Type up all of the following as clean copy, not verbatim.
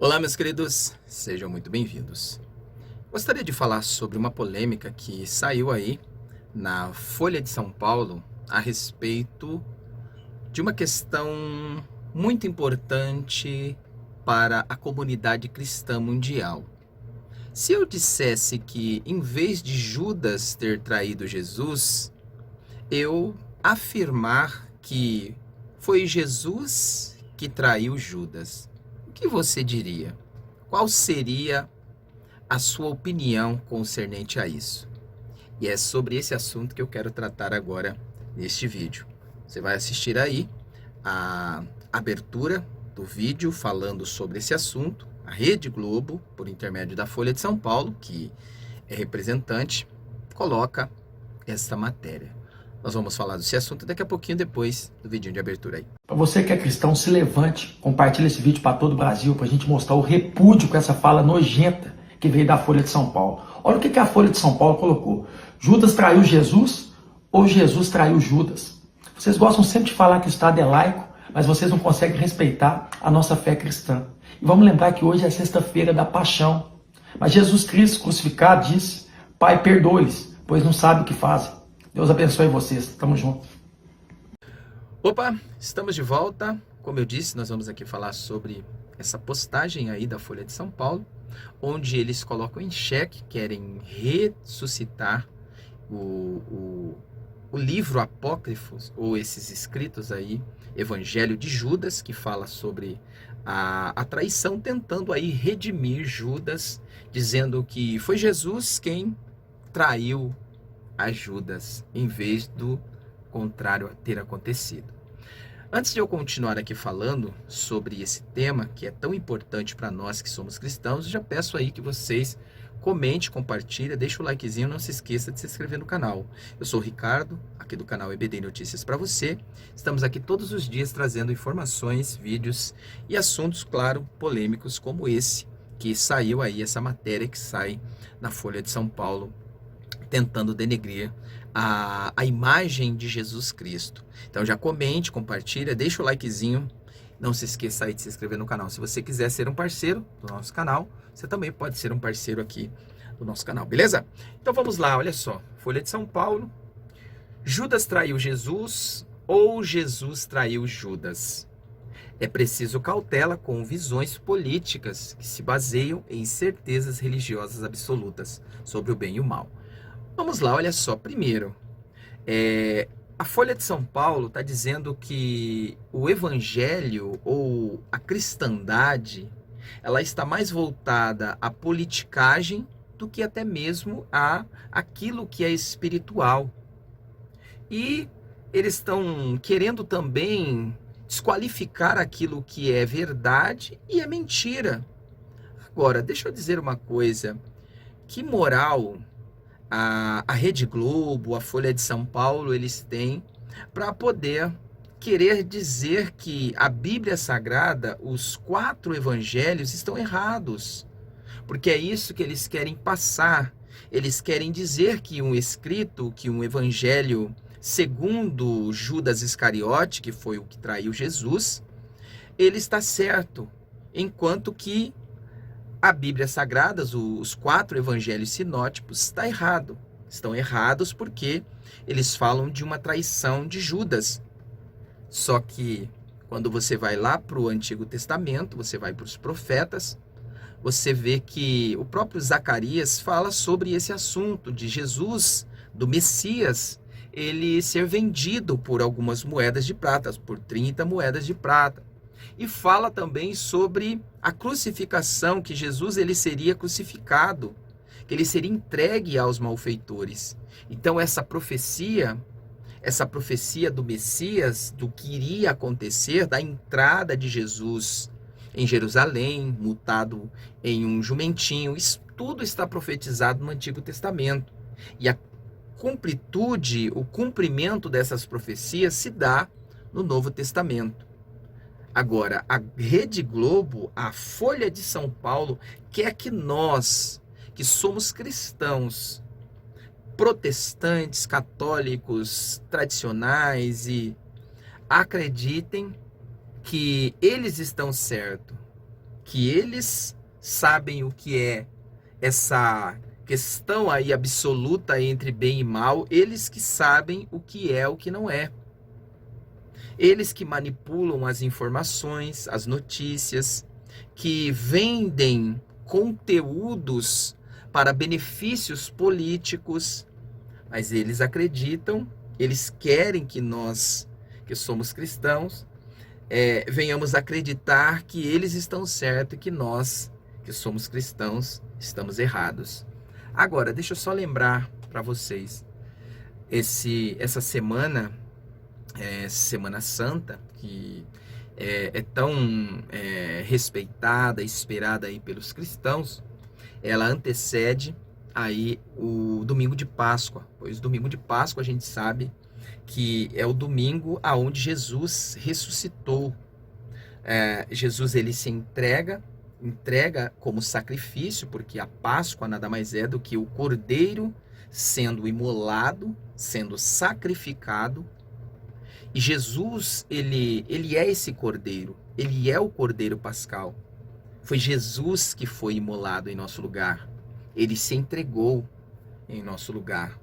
Olá, meus queridos, sejam muito bem-vindos. Gostaria de falar sobre uma polêmica que saiu aí na Folha de São Paulo a respeito de uma questão muito importante para a comunidade cristã mundial. Se eu dissesse que, em vez de Judas ter traído Jesus, eu afirmar que foi Jesus que traiu Judas, o que você diria? Qual seria a sua opinião concernente a isso? E é sobre esse assunto que eu quero tratar agora neste vídeo. Você vai assistir aí a abertura do vídeo falando sobre esse assunto. A Rede Globo, por intermédio da Folha de São Paulo, que é representante, coloca esta matéria. Nós vamos falar desse assunto daqui a pouquinho depois do vídeo de abertura aí. Para você que é cristão, se levante, compartilhe esse vídeo para todo o Brasil, para a gente mostrar o repúdio com essa fala nojenta que veio da Folha de São Paulo. Olha o que a Folha de São Paulo colocou. Judas traiu Jesus ou Jesus traiu Judas? Vocês gostam sempre de falar que o Estado é laico, mas vocês não conseguem respeitar a nossa fé cristã. E vamos lembrar que hoje é sexta-feira da paixão. Mas Jesus Cristo crucificado disse: Pai, perdoa-lhes, pois não sabem o que fazem. Deus abençoe vocês. Tamo junto. Opa, estamos de volta. Como eu disse, nós vamos aqui falar sobre essa postagem aí da Folha de São Paulo, onde eles colocam em xeque, querem ressuscitar o livro apócrifo, ou esses escritos aí, Evangelho de Judas, que fala sobre a traição, tentando aí redimir Judas, dizendo que foi Jesus quem traiu a Judas, em vez do contrário ter acontecido. Antes de eu continuar aqui falando sobre esse tema, que é tão importante para nós que somos cristãos, eu já peço aí que vocês comente, compartilhem, deixe o likezinho, não se esqueça de se inscrever no canal. Eu sou o Ricardo, aqui do canal EBD Notícias para você. Estamos aqui todos os dias trazendo informações, vídeos e assuntos, claro, polêmicos como esse, que saiu aí, essa matéria que sai na Folha de São Paulo, tentando denegrir a imagem de Jesus Cristo. Então já comente, compartilha, deixa o likezinho. Não se esqueça aí de se inscrever no canal. Se você quiser ser um parceiro do nosso canal, você também pode ser um parceiro aqui do nosso canal, beleza? Então vamos lá, olha só. Folha de São Paulo. Judas traiu Jesus ou Jesus traiu Judas? É preciso cautela com visões políticas que se baseiam em certezas religiosas absolutas sobre o bem e o mal. Vamos lá, olha só. Primeiro, a Folha de São Paulo está dizendo que o evangelho ou a cristandade, ela está mais voltada à politicagem do que até mesmo a aquilo que é espiritual. E eles estão querendo também desqualificar aquilo que é verdade e é mentira. Agora, deixa eu dizer uma coisa. Que moral a Rede Globo, a Folha de São Paulo, eles têm para poder querer dizer que a Bíblia Sagrada, os 4 evangelhos, estão errados? Porque é isso que eles querem passar. Eles querem dizer que um escrito, que um evangelho segundo Judas Iscariote, que foi o que traiu Jesus, ele está certo, enquanto que a Bíblia Sagrada, os 4 evangelhos sinóticos, está errado. Estão errados porque eles falam de uma traição de Judas. Só que quando você vai lá para o Antigo Testamento, você vai para os profetas, você vê que o próprio Zacarias fala sobre esse assunto de Jesus, do Messias, ele ser vendido por algumas moedas de prata, por 30 moedas de prata. E fala também sobre a crucificação, que Jesus ele seria crucificado, que ele seria entregue aos malfeitores. Então essa profecia do Messias, do que iria acontecer, da entrada de Jesus em Jerusalém, mutado em um jumentinho, isso tudo está profetizado no Antigo Testamento. E a completude, o cumprimento dessas profecias se dá no Novo Testamento. Agora, a Rede Globo, a Folha de São Paulo, quer que nós, que somos cristãos, protestantes, católicos, tradicionais, e acreditem que eles estão certos. que eles sabem o que é essa questão aí absoluta entre bem e mal, eles que sabem o que é o que não é. Eles que manipulam as informações, as notícias, que vendem conteúdos para benefícios políticos, mas eles acreditam, eles querem que nós, que somos cristãos, venhamos acreditar que eles estão certos e que nós, que somos cristãos, estamos errados. Agora, deixa eu só lembrar para vocês, essa semana, Semana Santa, que é tão respeitada, esperada aí pelos cristãos, ela antecede aí o domingo de Páscoa, pois domingo de Páscoa a gente sabe que é o domingo aonde Jesus ressuscitou. Jesus ele se entrega como sacrifício, porque a Páscoa nada mais é do que o cordeiro sendo imolado, sendo sacrificado. E Jesus, ele é esse cordeiro, ele é o cordeiro pascal. Foi Jesus que foi imolado em nosso lugar. Ele se entregou em nosso lugar.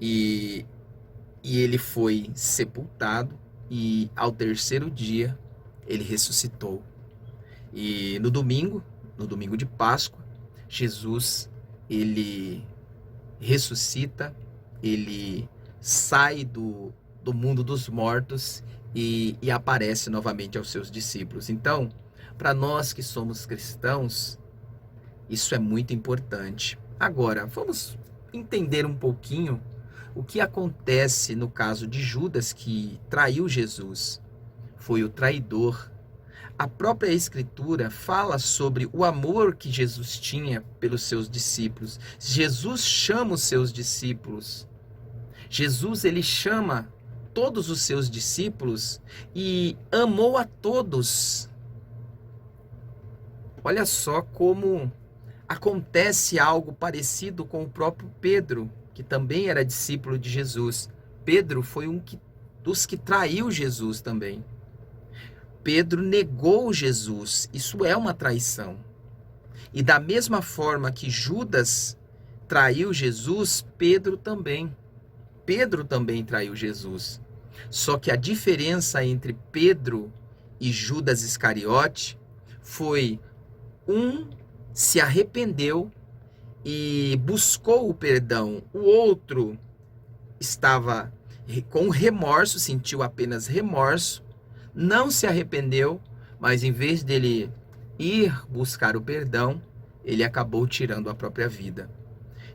E ele foi sepultado e ao terceiro dia ele ressuscitou. E no domingo de Páscoa, Jesus, ele ressuscita, ele sai do mundo dos mortos e aparece novamente aos seus discípulos. Então, para nós que somos cristãos, isso é muito importante. Agora, vamos entender um pouquinho o que acontece no caso de Judas, que traiu Jesus. Foi o traidor. A própria Escritura fala sobre o amor que Jesus tinha pelos seus discípulos. Jesus chama os seus discípulos. Jesus, ele chama todos os seus discípulos e amou a todos. Olha só como acontece algo parecido com o próprio Pedro, que também era discípulo de Jesus. Pedro foi dos que traiu Jesus também. Pedro negou Jesus, isso é uma traição. E da mesma forma que Judas traiu Jesus, Pedro também. Pedro também traiu Jesus. Só que a diferença entre Pedro e Judas Iscariote foi: um se arrependeu e buscou o perdão, o outro estava com remorso, sentiu apenas remorso, não se arrependeu, mas em vez dele ir buscar o perdão, ele acabou tirando a própria vida.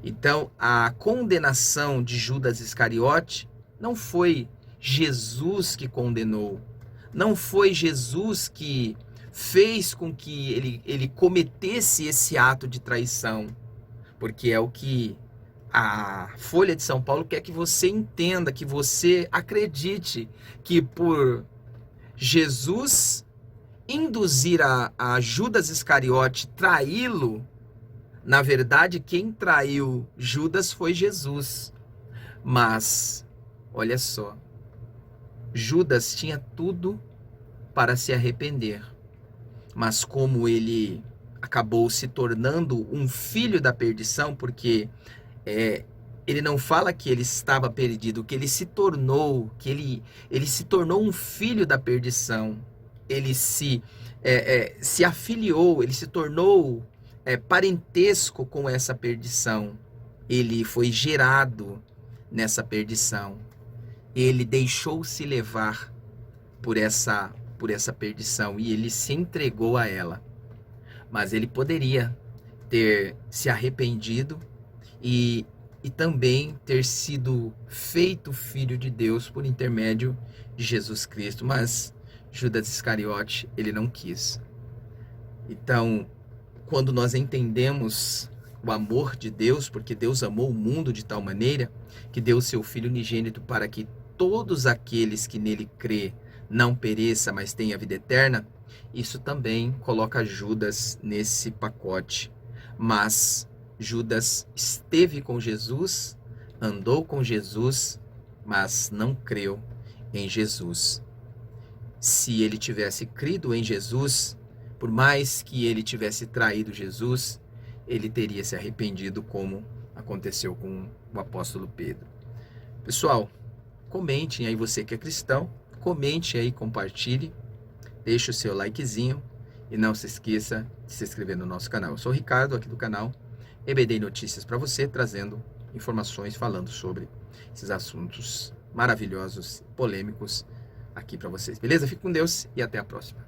Então, a condenação de Judas Iscariote não foi Jesus que condenou, não foi Jesus que fez com que ele cometesse esse ato de traição, porque é o que a Folha de São Paulo quer que você entenda, que você acredite que por Jesus induzir a Judas Iscariote traí-lo, na verdade quem traiu Judas foi Jesus. Mas, olha só, Judas tinha tudo para se arrepender, mas como ele acabou se tornando um filho da perdição, porque ele não fala que ele estava perdido, que ele se tornou, que ele se tornou um filho da perdição. Ele se afiliou, ele se tornou parentesco com essa perdição. Ele foi gerado nessa perdição. Ele deixou-se levar por essa perdição e ele se entregou a ela. Mas ele poderia ter se arrependido e também ter sido feito filho de Deus por intermédio de Jesus Cristo, mas Judas Iscariote, ele não quis. Então, quando nós entendemos o amor de Deus, porque Deus amou o mundo de tal maneira que deu o seu Filho unigênito para que todos aqueles que nele crê não pereça, mas tenha vida eterna, isso também coloca Judas nesse pacote. Mas Judas esteve com Jesus, andou com Jesus, mas não creu em Jesus. Se ele tivesse crido em Jesus, Por mais que ele tivesse traído Jesus, ele teria se arrependido, como aconteceu com o apóstolo Pedro. Pessoal, comentem aí, você que é cristão, comente aí, compartilhe, deixe o seu likezinho e não se esqueça de se inscrever no nosso canal. Eu sou o Ricardo, aqui do canal EBD Notícias para você, trazendo informações, falando sobre esses assuntos maravilhosos, polêmicos aqui para vocês. Beleza? Fique com Deus e até a próxima.